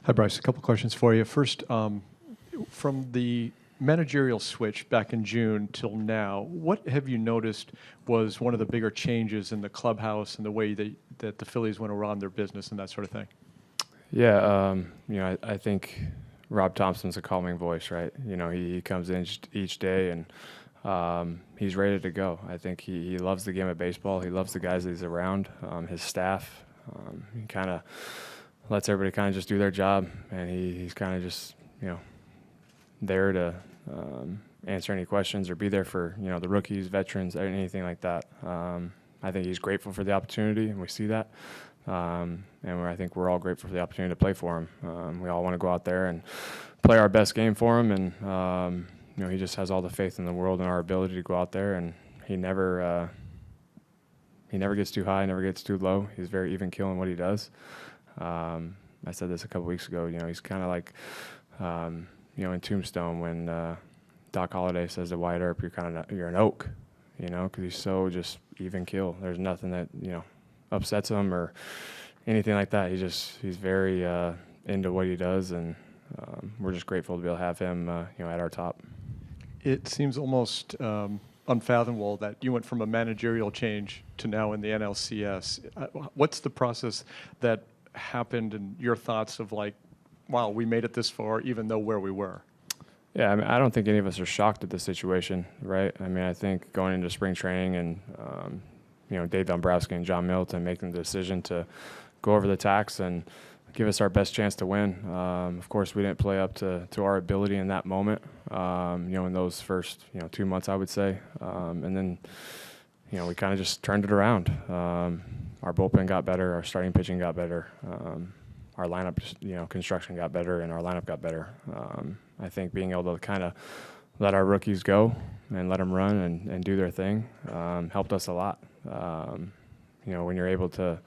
Hi, Bryce. A couple questions for you. First, from the managerial switch back in June till now, what have you noticed was one of the bigger changes in the clubhouse and the way that the Phillies went around their business and that sort of thing? Yeah, I think Rob Thompson's a calming voice, right? He comes in each day and he's ready to go. I think he loves the game of baseball. He loves the guys that he's around, his staff. He kind of lets everybody kind of just do their job, and he's kind of just, there to answer any questions or be there for, the rookies, veterans, anything like that. I think he's grateful for the opportunity, and we see that. And I think we're all grateful for the opportunity to play for him. We all want to go out there and play our best game for him, and he just has all the faith in the world in our ability to go out there, and he never gets too high, never gets too low. He's very even keel in what he does. I said this a couple weeks ago. He's kind of like, in Tombstone when Doc Holliday says to Wyatt Earp, you're an oak, because he's so just even keel. There's nothing that upsets him or anything like that. He's very into what he does, and we're just grateful to be able to have him at our top. It seems almost unfathomable that you went from a managerial change to now in the NLCS. What's the process that happened and your thoughts of like, wow, we made it this far even though where we were? Yeah, I don't think any of us are shocked at the situation, right? I think going into spring training and Dave Dombrowski and John Middleton making the decision to go over the tax and give us our best chance to win. Of course, we didn't play up to our ability in that moment, in those first 2 months, I would say. And then, we kind of just turned it around. Our bullpen got better, our starting pitching got better, our lineup, construction got better, and our lineup got better. I think being able to kind of let our rookies go and let them run and do their thing helped us a lot. When you're able to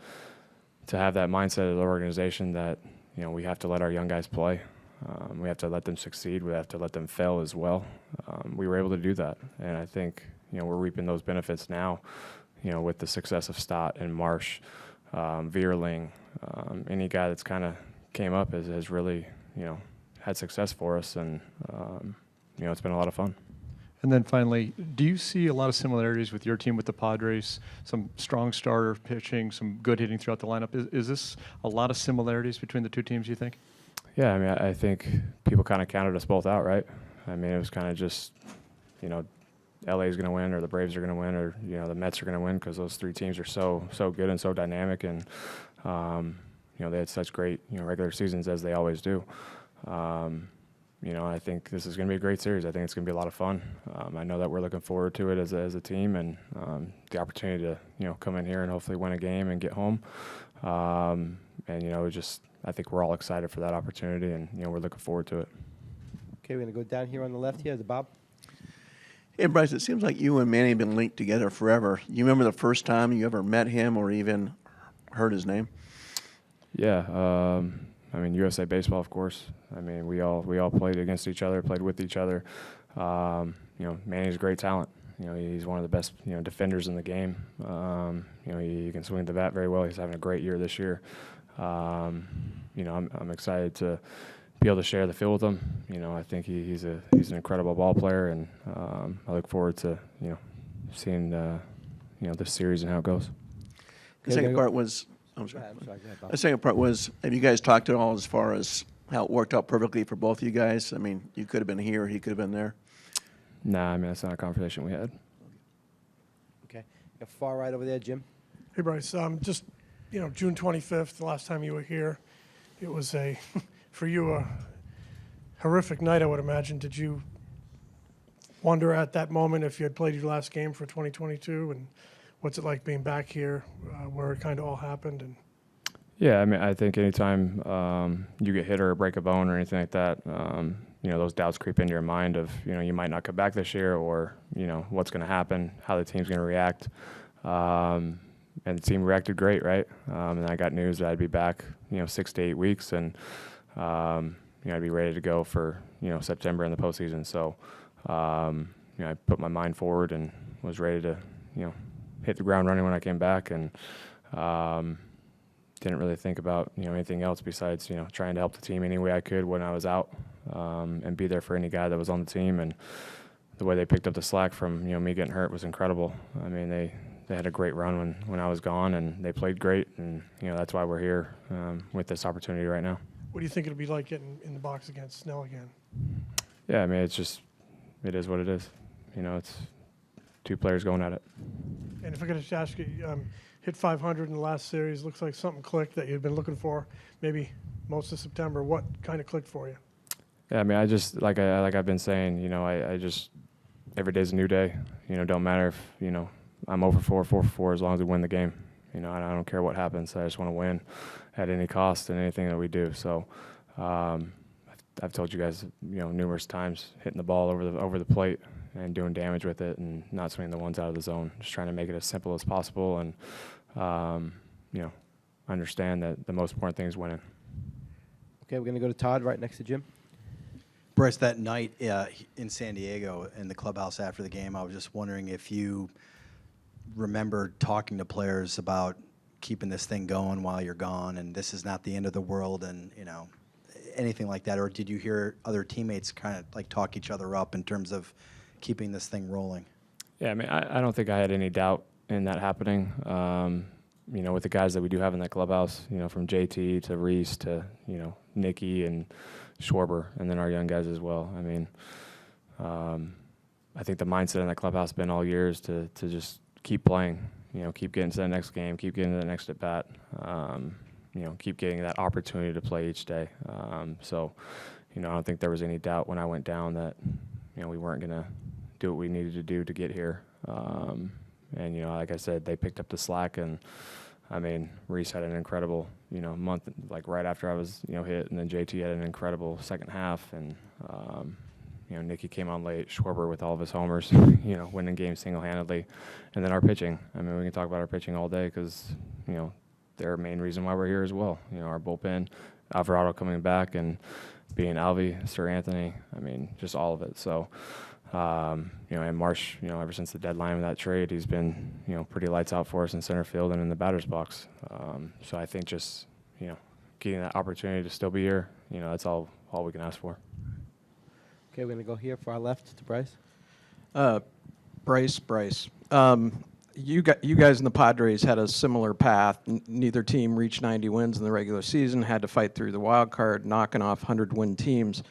have that mindset of the organization that, we have to let our young guys play. We have to let them succeed. We have to let them fail as well. We were able to do that. And I think, we're reaping those benefits now, with the success of Stott and Marsh, Vierling, any guy that's kind of came up has really, had success for us. And, it's been a lot of fun. And then finally, do you see a lot of similarities with your team with the Padres? Some strong starter pitching, some good hitting throughout the lineup. Is this a lot of similarities between the two teams, you think? Yeah, I think people kind of counted us both out, right? It was kind of just, LA is going to win or the Braves are going to win or, the Mets are going to win because those three teams are so good and so dynamic. And, they had such great, regular seasons as they always do. I think this is going to be a great series. I think it's going to be a lot of fun. I know that we're looking forward to it as a team, and the opportunity to come in here and hopefully win a game and get home. I think we're all excited for that opportunity, and we're looking forward to it. Okay, we're going to go down here on the left here to Bob. Hey, Bryce, it seems like you and Manny have been linked together forever. You remember the first time you ever met him or even heard his name? Yeah. USA Baseball, of course. We all played against each other, played with each other. Manny's a great talent. He's one of the best, defenders in the game. He can swing the bat very well. He's having a great year this year. I'm excited to be able to share the field with him. I think he's an incredible ball player, and I look forward to, seeing this series and how it goes. The second part was, the second part was, have you guys talked at all as far as how it worked out perfectly for both of you guys? You could have been here, he could have been there. Nah, that's not a conversation we had. Okay. Far right over there, Jim. Hey, Bryce. Just, June 25th, the last time you were here, it was for you, a horrific night, I would imagine. Did you wonder at that moment if you had played your last game for 2022? And what's it like being back here where it kind of all happened? And yeah, I think anytime you get hit or break a bone or anything like that, those doubts creep into your mind of, you might not come back this year or, what's going to happen, how the team's going to react. And the team reacted great, right? And I got news that I'd be back, 6 to 8 weeks, and I'd be ready to go for, September in the postseason. So, I put my mind forward and was ready to, hit the ground running when I came back. And, didn't really think about, anything else besides, trying to help the team any way I could when I was out, and be there for any guy that was on the team. And the way they picked up the slack from, me getting hurt was incredible. I mean, they had a great run when I was gone, and they played great. And, that's why we're here with this opportunity right now. What do you think it'll be like getting in the box against Snell again? Yeah, I mean, it is what it is. It's two players going at it. And if I could just ask you, hit 500 in the last series. Looks like something clicked that you've been looking for maybe most of September. What kind of clicked for you? Yeah, I mean, I just like I've been saying, I just every day's a new day. Don't matter if I'm 0 for 4, 4 for 4, as long as we win the game. I don't care what happens. I just want to win at any cost in anything that we do. So I've told you guys, numerous times, hitting the ball over the plate and doing damage with it, and not swinging the ones out of the zone. Just trying to make it as simple as possible, and understand that the most important thing is winning. Okay, we're going to go to Todd right next to Jim. Bryce, that night in San Diego in the clubhouse after the game, I was just wondering if you remember talking to players about keeping this thing going while you're gone, and this is not the end of the world, and anything like that, or did you hear other teammates kind of like talk each other up in terms of keeping this thing rolling? Yeah, I mean, I don't think I had any doubt in that happening. With the guys that we do have in that clubhouse, from JT to Reese to, Nicky and Schwarber, and then our young guys as well. I mean, I think the mindset in that clubhouse has been all years to just keep playing, keep getting to the next game, keep getting to the next at-bat, keep getting that opportunity to play each day. So, I don't think there was any doubt when I went down that, we weren't going to do what we needed to do to get here. And, like I said, they picked up the slack, and, I mean, Reese had an incredible, month, like right after I was, hit, and then JT had an incredible second half, and, Nicky came on late, Schwarber with all of his homers, winning games single-handedly, and then our pitching. I mean, we can talk about our pitching all day because, they're a main reason why we're here as well. Our bullpen, Alvarado coming back, and being Alvy, Sir Anthony, I mean, just all of it. So, and Marsh, ever since the deadline of that trade, he's been, pretty lights out for us in center field and in the batter's box. So I think just, getting that opportunity to still be here, that's all we can ask for. Okay, we're going to go here far left to Bryce. Bryce. You guys in the Padres had a similar path. Neither team reached 90 wins in the regular season, had to fight through the wild card, knocking off 100-win teams.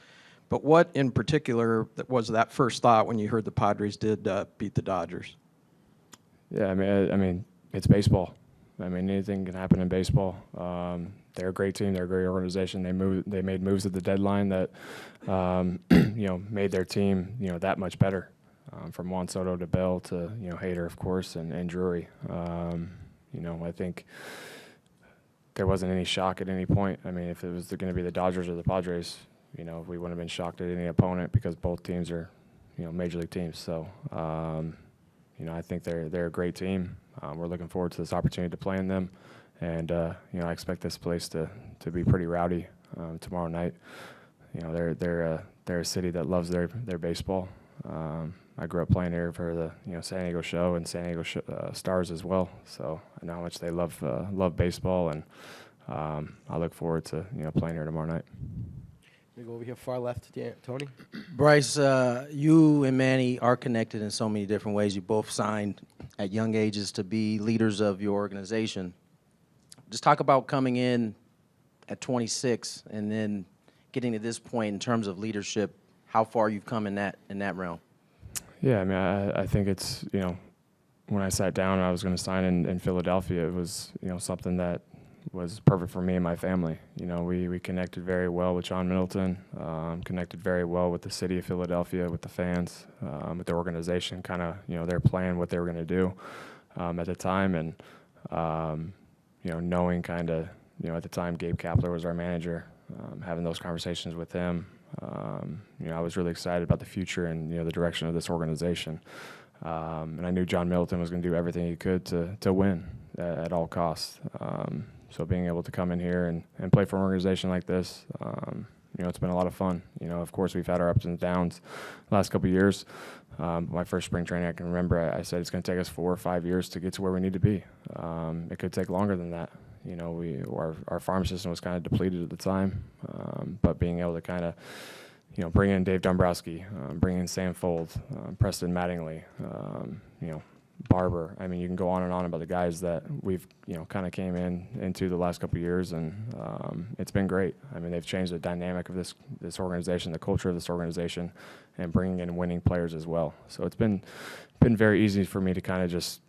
But what in particular was that first thought when you heard the Padres did beat the Dodgers? Yeah, I mean, it's baseball. I mean, anything can happen in baseball. They're a great team. They're a great organization. They made moves at the deadline that, made their team, that much better. From Juan Soto to Bell to, Hader, of course, and Drury. I think there wasn't any shock at any point. I mean, if it was going to be the Dodgers or the Padres, we wouldn't have been shocked at any opponent because both teams are, major league teams. So, I think they're a great team. We're looking forward to this opportunity to play in them, and I expect this place to be pretty rowdy tomorrow night. They're a city that loves their baseball. I grew up playing here for the San Diego show and San Diego Stars as well. So I know how much they love baseball, and I look forward to playing here tomorrow night. We go over here far left to Tony. Bryce, you and Manny are connected in so many different ways. You both signed at young ages to be leaders of your organization. Just talk about coming in at 26 and then getting to this point in terms of leadership, how far you've come in that realm. Yeah, I mean, I think it's, when I sat down and I was going to sign in Philadelphia, it was, something that was perfect for me and my family. We connected very well with John Middleton, connected very well with the city of Philadelphia, with the fans, with the organization, kind of, their plan, what they were going to do at the time. And, knowing kind of, at the time Gabe Kapler was our manager, having those conversations with him, I was really excited about the future and, the direction of this organization. And I knew John Middleton was going to do everything he could to win at all costs. So being able to come in here and play for an organization like this, it's been a lot of fun. Of course, we've had our ups and downs the last couple of years. My first spring training, I can remember I said it's going to take us 4 or 5 years to get to where we need to be. It could take longer than that. You know, our farm system was kind of depleted at the time, but being able to kind of, you know, bring in Dave Dombrowski, bring in Sam Fold, Preston Mattingly, you know, Barber. I mean, you can go on and on about the guys that we've, you know, kind of came into the last couple of years, and it's been great. I mean, they've changed the dynamic of this organization, the culture of this organization, and bringing in winning players as well. So it's been very easy for me to kind of just,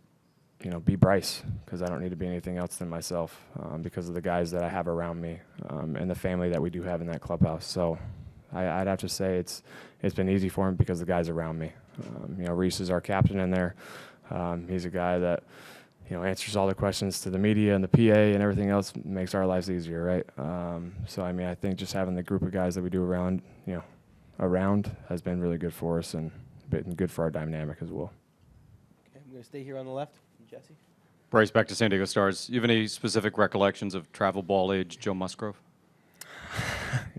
you know, be Bryce, because I don't need to be anything else than myself, because of the guys that I have around me, and the family that we do have in that clubhouse. So I'd have to say it's been easy for him because the guys around me. You know, Reese is our captain in there. He's a guy that, you know, answers all the questions to the media and the PA and everything else, makes our lives easier, right? So, I mean, I think just having the group of guys that we do around has been really good for us and been good for our dynamic as well. Okay, I'm going to stay here on the left. Jesse? Bryce, back to San Diego Stars. You have any specific recollections of travel ball age Joe Musgrove?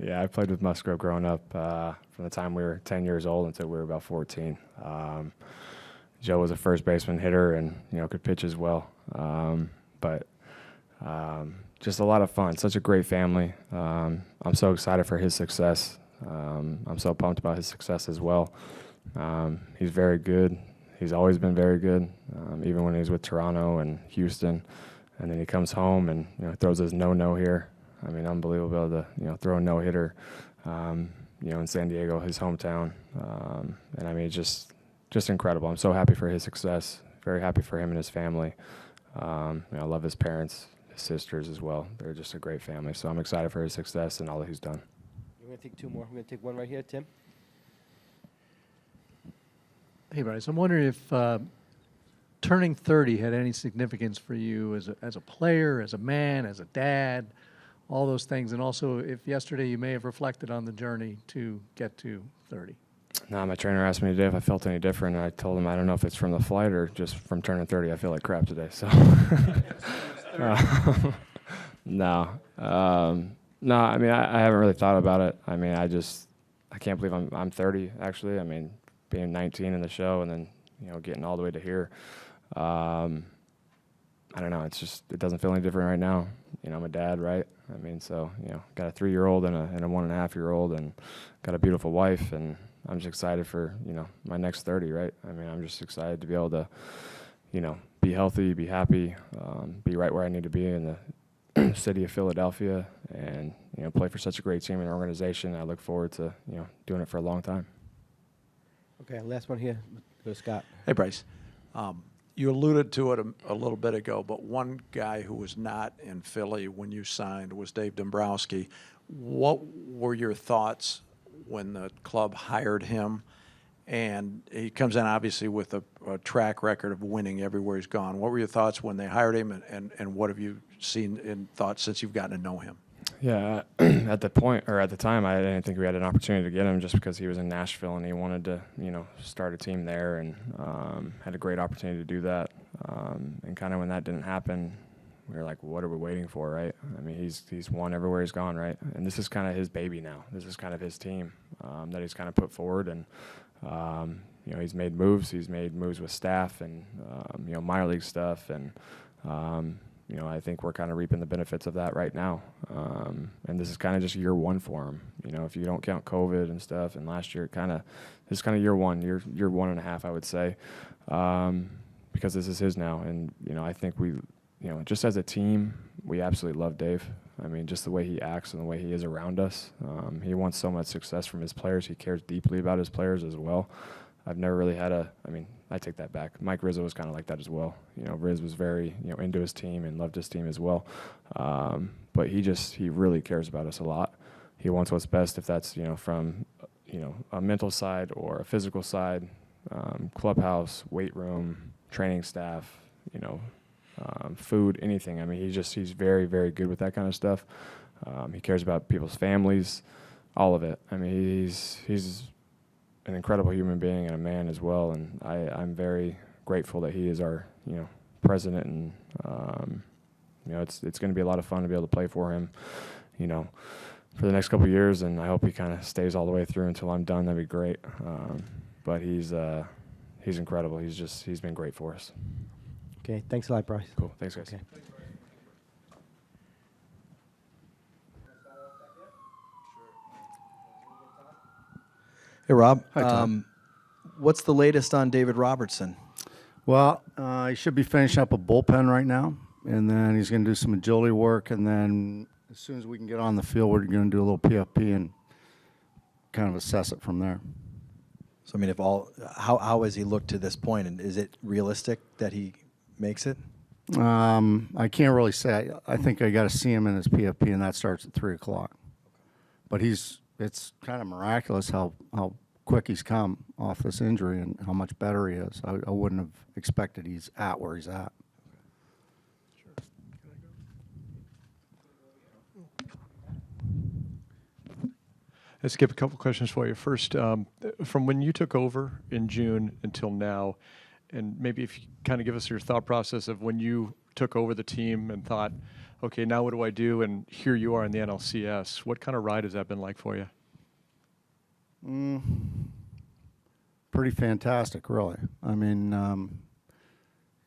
Yeah, I played with Musgrove growing up from the time we were 10 years old until we were about 14. Joe was a first baseman hitter and, you know, could pitch as well. But just a lot of fun. Such a great family. I'm so excited for his success. I'm so pumped about his success as well. He's very good. He's always been very good, even when he was with Toronto and Houston. And then he comes home and, you know, throws his no-no here. I mean, unbelievable to, you know, throw a no-hitter, you know, in San Diego, his hometown. And I mean, just incredible. I'm so happy for his success. Very happy for him and his family. You know, I love his parents, his sisters as well. They're just a great family. So I'm excited for his success and all that he's done. We're going to take two more. We're going to take one right here. Tim? Hey, Bryce, I'm wondering if turning 30 had any significance for you as a player, as a man, as a dad, all those things, and also if yesterday you may have reflected on the journey to get to 30. No, my trainer asked me today if I felt any different, and I told him I don't know if it's from the flight or just from turning 30. I feel like crap today, so. No. No, I mean, I haven't really thought about it. I mean, I can't believe I'm 30, actually. I mean, being 19 in the show and then, you know, getting all the way to here. I don't know. It's just, it doesn't feel any different right now. You know, I'm a dad, right? I mean, so, you know, got a 3-year-old and a 1.5-year-old and got a beautiful wife, and I'm just excited for, you know, my next 30, right? I mean, I'm just excited to be able to, you know, be healthy, be happy, be right where I need to be in the city of Philadelphia, and, you know, play for such a great team and organization. I look forward to, you know, doing it for a long time. Okay, last one here. Go Scott. Hey, Bryce. You alluded to it a little bit ago, but one guy who was not in Philly when you signed was Dave Dombrowski. What were your thoughts when the club hired him? And he comes in, obviously, with a track record of winning everywhere he's gone. What were your thoughts when they hired him, and what have you seen and thought since you've gotten to know him? Yeah, at the time, I didn't think we had an opportunity to get him just because he was in Nashville and he wanted to, you know, start a team there, and had a great opportunity to do that. And kind of when that didn't happen, we were like, what are we waiting for, right? I mean, he's won everywhere he's gone, right? And this is kind of his baby now. This is kind of his team that he's kind of put forward, and you know, he's made moves. He's made moves with staff and you know, minor league stuff, and you know, I think we're kind of reaping the benefits of that right now. And this is kind of just year one for him. You know, if you don't count COVID and stuff, and last year this is kind of year 1.5, I would say, because this is his now. And, you know, I think we, you know, just as a team, we absolutely love Dave. I mean, just the way he acts and the way he is around us. He wants so much success from his players. He cares deeply about his players as well. I've never really had I take that back. Mike Rizzo was kind of like that as well. You know, Riz was very, you know, into his team and loved his team as well. But he really cares about us a lot. He wants what's best, if that's, you know, from, you know, a mental side or a physical side, clubhouse, weight room, training staff, you know, food, anything. I mean, he's very, very good with that kind of stuff. He cares about people's families, all of it. I mean, he's an incredible human being and a man as well, and I'm very grateful that he is our, you know, president, and you know, it's going to be a lot of fun to be able to play for him, you know, for the next couple of years, and I hope he kind of stays all the way through until I'm done. That'd be great. But he's incredible. He's been great for us. Okay, thanks a lot, Bryce. Cool. Thanks, guys. Okay. Hey, Rob. Hi, Tom. What's the latest on David Robertson? Well, he should be finishing up a bullpen right now, and then he's going to do some agility work, and then as soon as we can get on the field, we're going to do a little PFP and kind of assess it from there. So, I mean, how has he looked to this point, and is it realistic that he makes it? I can't really say. I think I got to see him in his PFP, and that starts at 3 o'clock. But it's kind of miraculous how quick he's come off this injury and how much better he is. I wouldn't have expected he's at where he's at. Let's skip a couple questions for you. First, from when you took over in June until now, and maybe if you kind of give us your thought process of when you took over the team and thought, okay, now what do I do? And here you are in the NLCS. What kind of ride has that been like for you? Pretty fantastic, really. I mean,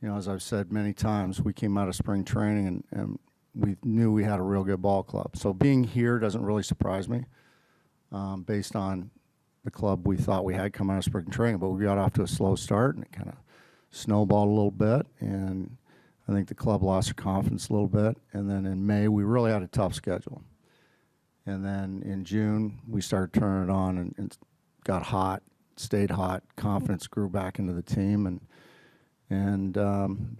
as I've said many times, we came out of spring training and we knew we had a real good ball club. So being here doesn't really surprise me based on the club we thought we had come out of spring training. But we got off to a slow start and it kind of snowballed a little bit. And I think the club lost their confidence a little bit. And then in May, we really had a tough schedule. And then in June, we started turning it on and got hot, stayed hot. Confidence grew back into the team, and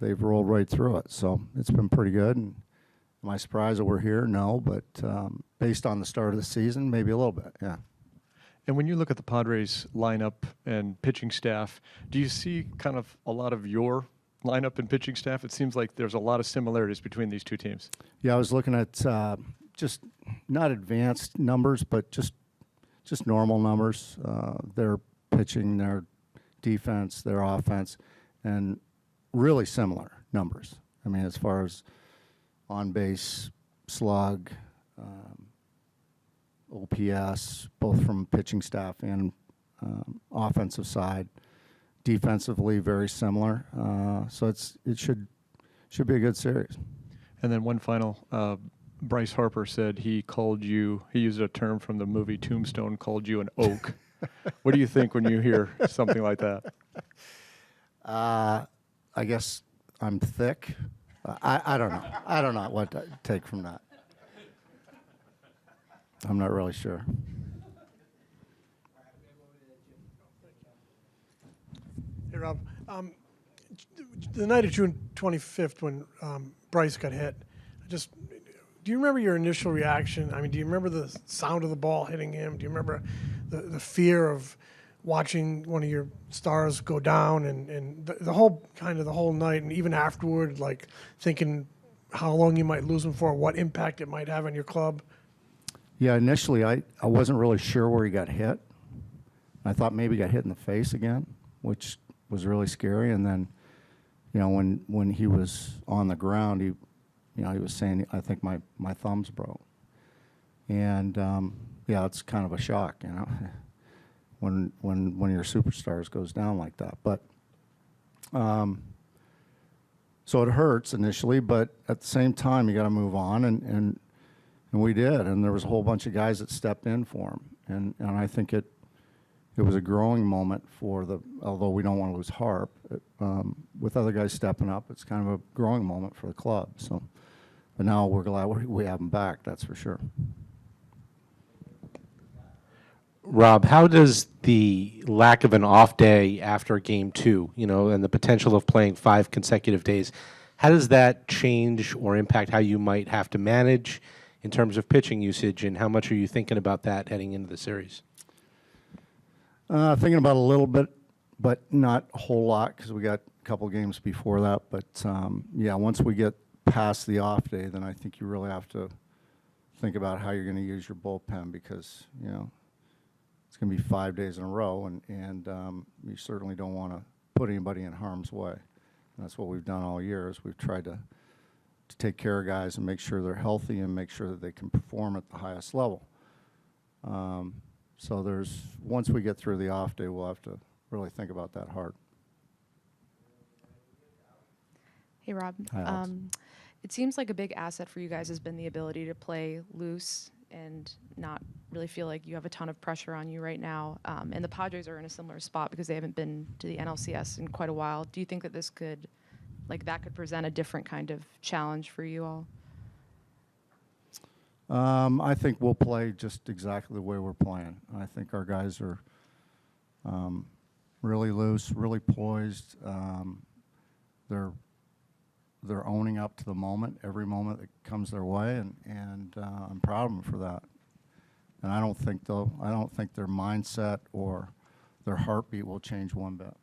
they've rolled right through it. So it's been pretty good. And am I surprised that we're here? No, but based on the start of the season, maybe a little bit, yeah. And when you look at the Padres lineup and pitching staff, do you see kind of a lot of your lineup and pitching staff? It seems like there's a lot of similarities between these two teams. Yeah, I was looking at just not advanced numbers, but just normal numbers. Their pitching, their defense, their offense, and really similar numbers. I mean, as far as on-base, slug, OPS, both from pitching staff and offensive side. Defensively, very similar. So it should be a good series. And then one final. Bryce Harper said he used a term from the movie Tombstone, called you an oak. What do you think when you hear something like that? I guess I'm thick. I don't know. I don't know what to take from that. I'm not really sure. Hey, Rob. The night of June 25th when Bryce got hit, do you remember your initial reaction? I mean, do you remember the sound of the ball hitting him? Do you remember the fear of watching one of your stars go down and the whole night, and even afterward, like thinking how long you might lose him for, what impact it might have on your club? Yeah, initially I wasn't really sure where he got hit. I thought maybe he got hit in the face again, which was really scary. And then, when he was on the ground, he was saying, I think my thumb's broke. And, it's kind of a shock, when one of your superstars goes down like that. But, so it hurts initially, but at the same time, you got to move on, and we did. And there was a whole bunch of guys that stepped in for him. And I think it was a growing moment although we don't want to lose Harp, with other guys stepping up, it's kind of a growing moment for the club. So. But now we're glad we have him back, that's for sure. Rob, how does the lack of an off day after Game 2, and the potential of playing 5 consecutive days, how does that change or impact how you might have to manage in terms of pitching usage, and how much are you thinking about that heading into the series? Thinking about a little bit, but not a whole lot because we got a couple games before that. But, once we get past the off day, then I think you really have to think about how you're going to use your bullpen because, it's going to be 5 days in a row, and you certainly don't want to put anybody in harm's way. And that's what we've done all year is we've tried to take care of guys and make sure they're healthy and make sure that they can perform at the highest level. So once we get through the off day, we'll have to really think about that hard. Hey, Rob. Hi, Alex. It seems like a big asset for you guys has been the ability to play loose and not really feel like you have a ton of pressure on you right now. And the Padres are in a similar spot because they haven't been to the NLCS in quite a while. Do you think that this could, that could present a different kind of challenge for you all? I think we'll play just exactly the way we're playing. I think our guys are really loose, really poised. They're owning up to the moment, every moment that comes their way, and I'm proud of them for that. And I don't think their mindset or their heartbeat will change one bit.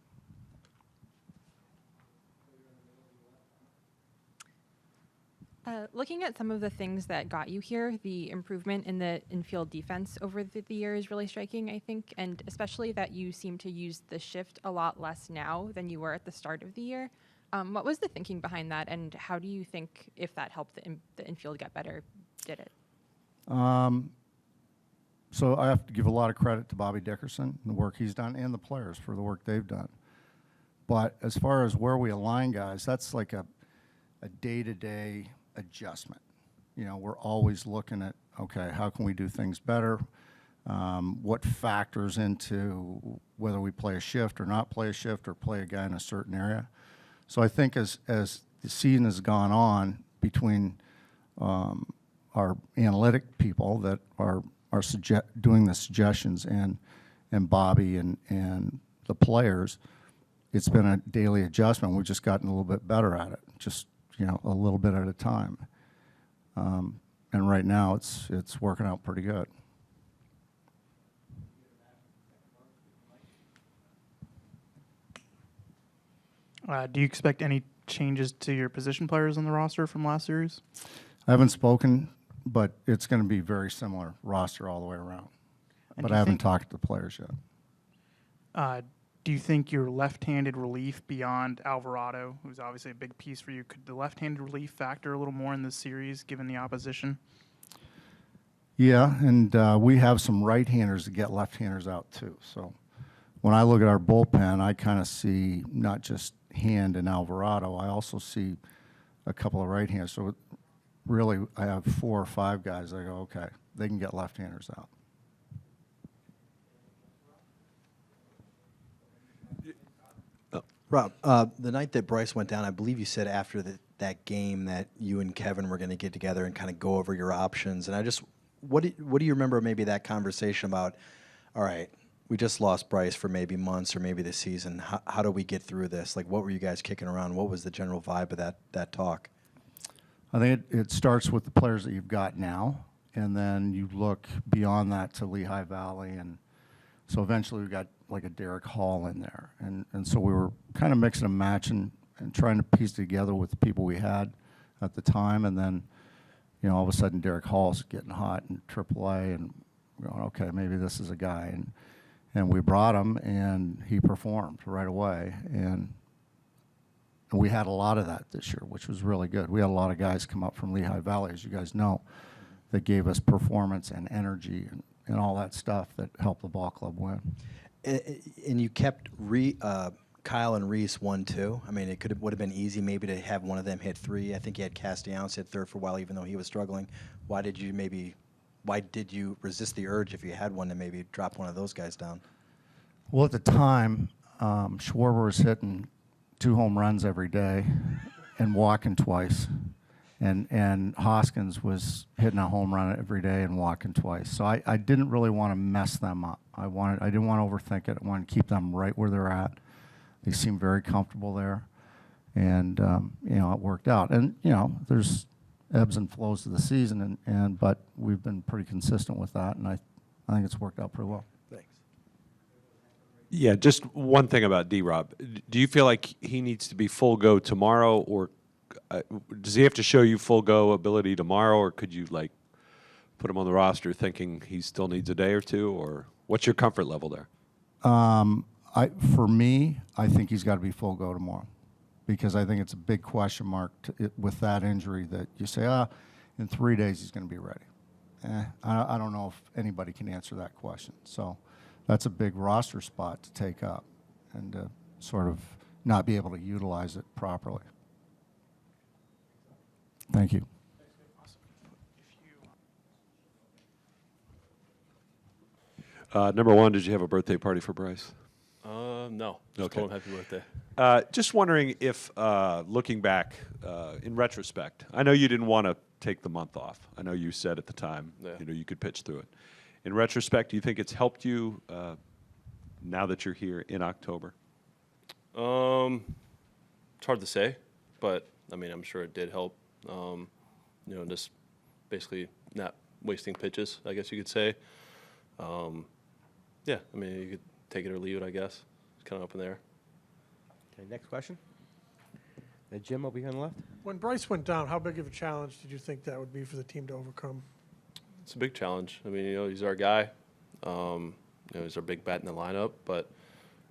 Looking at some of the things that got you here, the improvement in the infield defense over the year is really striking, I think, and especially that you seem to use the shift a lot less now than you were at the start of the year. What was the thinking behind that, and how do you think, if that helped the infield get better, did it? So I have to give a lot of credit to Bobby Dickerson and the work he's done, and the players for the work they've done. But as far as where we align guys, that's like a day-to-day adjustment. You know, we're always looking at, okay, how can we do things better? What factors into whether we play a shift or not play a shift or play a guy in a certain area. So I think as the season has gone on, between our analytic people that are doing the suggestions and Bobby and the players, it's been a daily adjustment. We've just gotten a little bit better at it, just a little bit at a time. And right now it's working out pretty good. Do you expect any changes to your position players on the roster from last series? I haven't spoken, but it's going to be very similar roster all the way around. And but I haven't talked to the players yet. Do you think your left-handed relief beyond Alvarado, who's obviously a big piece for you, could the left-handed relief factor a little more in this series given the opposition? Yeah, and we have some right-handers that get left-handers out too. So when I look at our bullpen, I kind of see not just Hand and Alvarado, I also see a couple of right-handers. So really, I have 4 or 5 guys that I go, okay, they can get left-handers out. Rob, the night that Bryce went down, I believe you said after that game that you and Kevin were going to get together and kind of go over your options. And I just, what do you remember maybe that conversation about, all right, we just lost Bryce for maybe months or maybe the season. How do we get through this? Like, what were you guys kicking around? What was the general vibe of that talk? I think it starts with the players that you've got now, and then you look beyond that to Lehigh Valley. And so eventually we got like a Derek Hall in there. And so we were kind of mixing and matching and trying to piece together with the people we had at the time. And then, all of a sudden Derek Hall's getting hot in AAA, and we're going, okay, maybe this is a guy. And we brought him, and he performed right away. And we had a lot of that this year, which was really good. We had a lot of guys come up from Lehigh Valley, as you guys know, that gave us performance and energy and all that stuff that helped the ball club win. And you kept Kyle and Reese 1-2. I mean, would have been easy maybe to have one of them hit 3. I think you had Castellanos hit 3rd for a while, even though he was struggling. Why did you resist the urge, if you had one, to maybe drop one of those guys down? Well, at the time, Schwarber was hitting 2 home runs every day and walking twice. And Hoskins was hitting a home run every day and walking twice. So I didn't really want to mess them up. I didn't want to overthink it. I wanted to keep them right where they're at. They seem very comfortable there. And, it worked out. And, there's ebbs and flows to the season, but we've been pretty consistent with that, and I think it's worked out pretty well. Thanks. Yeah, just one thing about D-Rob. Do you feel like he needs to be full go tomorrow, or does he have to show you full go ability tomorrow, or could you put him on the roster thinking he still needs a day or two, or what's your comfort level there? For me, I think he's got to be full go tomorrow, because I think it's a big question mark with that injury that you say, in 3 days he's going to be ready. I don't know if anybody can answer that question. So that's a big roster spot to take up and sort of not be able to utilize it properly. Thank you. Number one, did you have a birthday party for Bryce? No. Just Okay. told him happy birthday. Just wondering if, looking back in retrospect, I know you didn't want to take the month off. I know you said at the time, Yeah. you could pitch through it. In retrospect, do you think it's helped you now that you're here in October? It's hard to say, but I mean, I'm sure it did help. Just basically not wasting pitches, I guess you could say. Yeah, I mean, you could take it or leave it, I guess. It's kind of up in there. Okay, next question. Jim over here on the left. When Bryce went down, how big of a challenge did you think that would be for the team to overcome? It's a big challenge. I mean, he's our guy. He's our big bat in the lineup, but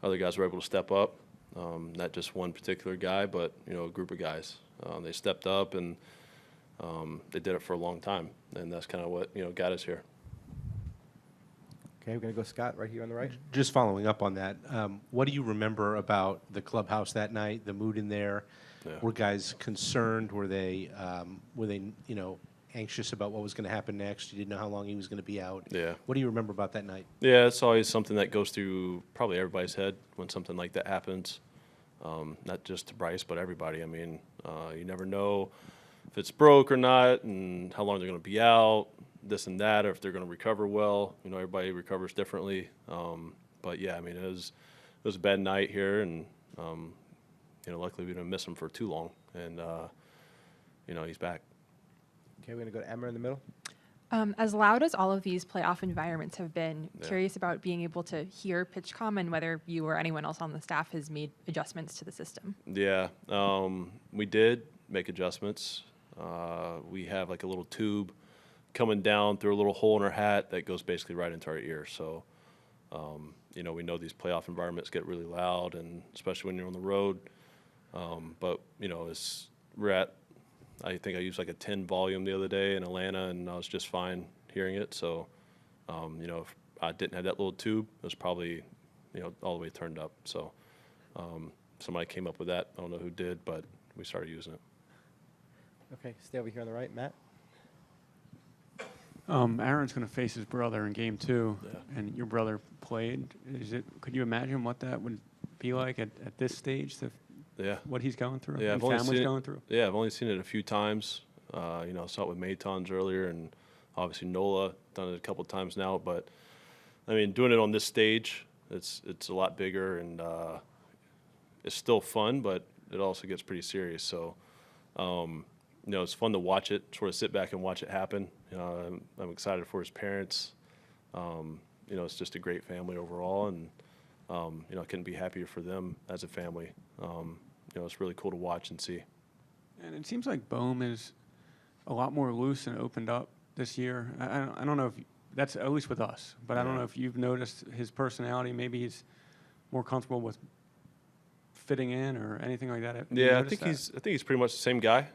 other guys were able to step up. Not just one particular guy, but, a group of guys. They stepped up, and they did it for a long time, and that's kind of what, got us here. Okay, we're going to go Scott right here on the right. Just following up on that, what do you remember about the clubhouse that night, the mood in there? Yeah. Were guys concerned? Were they, anxious about what was going to happen next? You didn't know how long he was going to be out. Yeah. What do you remember about that night? Yeah, it's always something that goes through probably everybody's head when something like that happens. Not just to Bryce, but everybody. I mean, you never know if it's broke or not and how long they're going to be out, this and that, or if they're going to recover well. Everybody recovers differently. But, yeah, I mean, it was a bad night here, and, luckily we didn't miss him for too long. And, he's back. Okay, we're going to go to Emma in the middle. As loud as all of these playoff environments have been, Yeah. curious about being able to hear PitchCom and whether you or anyone else on the staff has made adjustments to the system. Yeah, we did make adjustments. We have like a little tube coming down through a little hole in our hat that goes basically right into our ear. So, we know these playoff environments get really loud, and especially when you're on the road. But I think I used like a 10 volume the other day in Atlanta, and I was just fine hearing it. So, if I didn't have that little tube, it was probably, all the way turned up. So, somebody came up with that. I don't know who did, but we started using it. Okay, stay over here on the right, Matt. Aaron's going to face his brother in game 2, and your brother played. Could you imagine what that would be like at this stage? Yeah. What he's going through? Yeah, and family's going through? Yeah, I've only seen it a few times. Saw it with Matons earlier, and obviously Nola, done it a couple times now. But, I mean, doing it on this stage, it's a lot bigger, and it's still fun, but it also gets pretty serious. So, it's fun to watch it, sort of sit back and watch it happen. I'm excited for his parents. It's just a great family overall, and I couldn't be happier for them as a family. It's really cool to watch and see. And it seems like Bohm is a lot more loose and opened up this year. I don't know if that's at least with us, but I don't know if you've noticed his personality. Maybe he's more comfortable with fitting in or anything like that. Have you Yeah, I noticed think he's pretty much the same guy.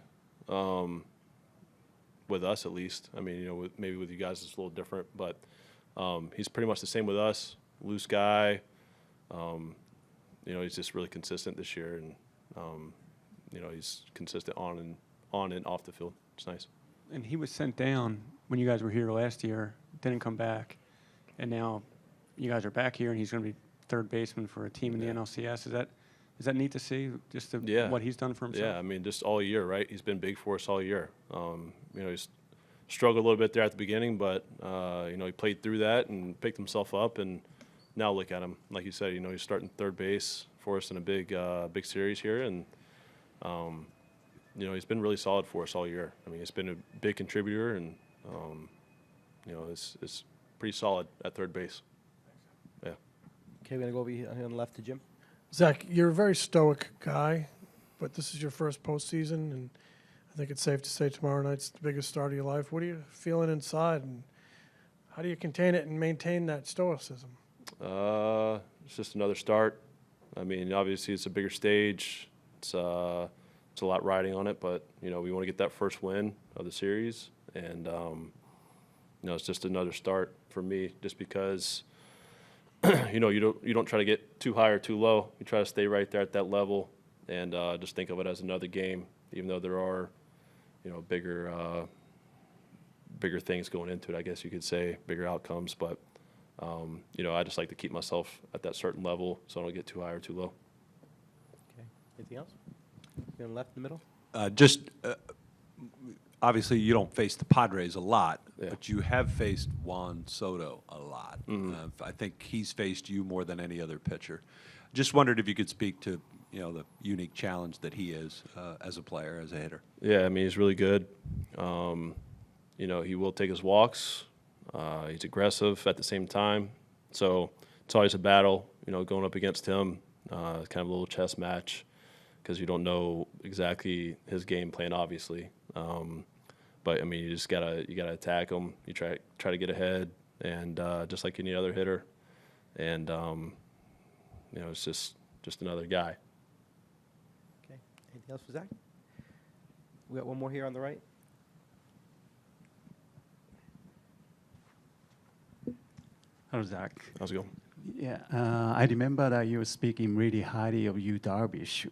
With us, at least. I mean, maybe with you guys it's a little different, but he's pretty much the same with us. Loose guy. He's just really consistent this year, and he's consistent on and off the field. It's nice. And he was sent down when you guys were here last year, didn't come back, and now you guys are back here, and he's going to be third baseman for a team in the NLCS. Is that neat to see? Just what he's done for himself. Yeah, I mean, just all year, right? He's been big for us all year. He's struggled a little bit there at the beginning, but he played through that and picked himself up, and now look at him. Like you said, he's starting third base for us in a big series here, and he's been really solid for us all year. I mean, he's been a big contributor, and it's pretty solid at third base. Yeah. Okay, we're going to go over here on the left to Jim. Zach, you're a very stoic guy, but this is your first postseason, and I think it's safe to say tomorrow night's the biggest start of your life. What are you feeling inside, and how do you contain it and maintain that stoicism? It's just another start. I mean, obviously it's a bigger stage. It's a lot riding on it, but we want to get that first win of the series, and it's just another start for me. Just because you don't try to get too high or too low. You try to stay right there at that level, and just think of it as another game, even though there are bigger things going into it. I guess you could say bigger outcomes, but You know, I just like to keep myself at that certain level so I don't get too high or too low. Okay. Anything else? Going left in the middle? Obviously, you don't face the Padres a lot, but you have faced Juan Soto a lot. I think he's faced you more than any other pitcher. Just wondered if you could speak to, you know, the unique challenge that he is as a player, as a hitter. Yeah, I mean, he's really good. You know, he will take his walks. He's aggressive at the same time. So it's always a battle, you know, going up against him. Kind of a little chess match because you don't know exactly his game plan, obviously. But I mean, you gotta attack him. You try to get ahead, and just like any other hitter, and you know, it's just another guy. Okay. Anything else for Zach? We got one more here on the right. Hello, Zach. How's it going? Yeah, I remember that you were speaking really highly of you, Darvish,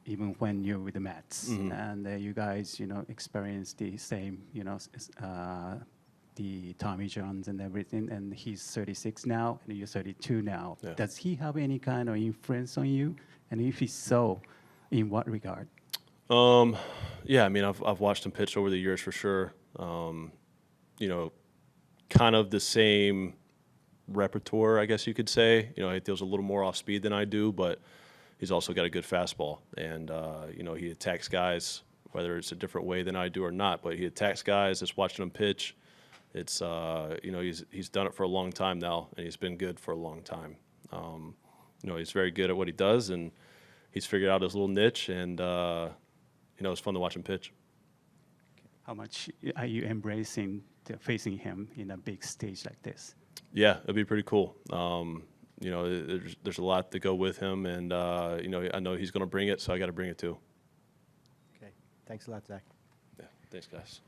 even when you're with the Mets, and you guys, you know, experienced the same, you know, the Tommy Johns and everything. And he's 36 now, and you're 32 now. Yeah. Does he have any kind of influence on you? And if he's so, in what regard? Yeah, I mean, I've watched him pitch over the years for sure. You know, kind of the same repertoire, I guess you could say. You know, he throws a little more off speed than I do, but he's also got a good fastball. And, you know, he attacks guys, whether it's a different way than I do or not, but he attacks guys. Just watching him pitch, it's, you know, he's done it for a long time now, and he's been good for a long time. You know, he's very good at what he does, and he's figured out his little niche, and, you know, it's fun to watch him pitch. How much are you embracing facing him in a big stage like this? Yeah, it'd be pretty cool. You know, there's a lot to go with him, and you know, I know he's going to bring it, so I got to bring it too. Okay. Thanks a lot, Zach. Yeah. Thanks, guys.